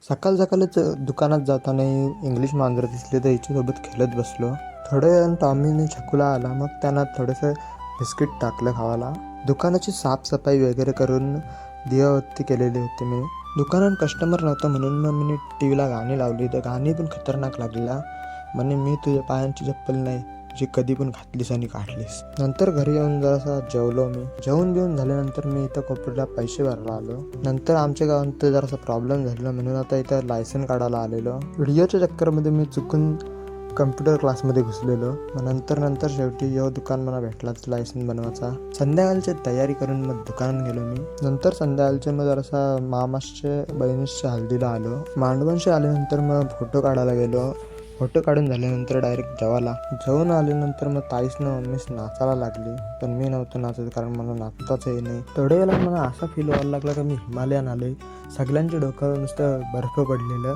सकाळ सकाळच दुकानात जाताना इंग्लिश मांजर दिसले तर हिच्यासोबत खेळत बसलो. थोड्या वेळानं टॉमीने छकुला आला. मग त्यांना थोडंसं बिस्किट टाकलं खावाला. दुकानाची साफसफाई वगैरे करून दिवाबत्ती केलेली होती मी. दुकानात कस्टमर नव्हतं म्हणून मग मी टी व्हीला गाणी लावली. तर गाणी पण खतरनाक लागलेला. म्हणे मी तुझ्या पायांची चप्पल नाही जी कधी पण घातलीस आणि काढलीस. नंतर घरी येऊन जरासा जेवलो मी. जेवून बिवून झाल्यानंतर मी इथं कोपऱ्याला पैसे भरायला आलो. नंतर आमच्या गावात जरासा प्रॉब्लेम झालेला म्हणून आता इथं लायसन काढायला आलेलो. व्हिडिओच्या चक्करमध्ये मी चुकून कम्प्युटर क्लासमध्ये घुसलेलो. मग नंतर शेवटी यो दुकान मला भेटलाच लायसन बनवायचा. संध्याकाळची तयारी करून मग दुकानात गेलो मी. नंतर संध्याकाळचे मग जरासा मामाच्या बहिणीच्या हल्दीला आलो. मांडवांशी आल्यानंतर मग फोटो काढायला गेलो. फोटो काढून झाल्यानंतर डायरेक्ट जेवायला. जेवून आल्यानंतर मग ताईसनं मम्मीस नाचायला लागली. पण मी नव्हतं नाचत कारण मला नाचताच येई नाही. थोड्या वेळेला मला असा फील व्हायला लागला का मी हिमालयान आलोय. सगळ्यांच्या डोक्यावर नुसतं बर्फ पडलेलं.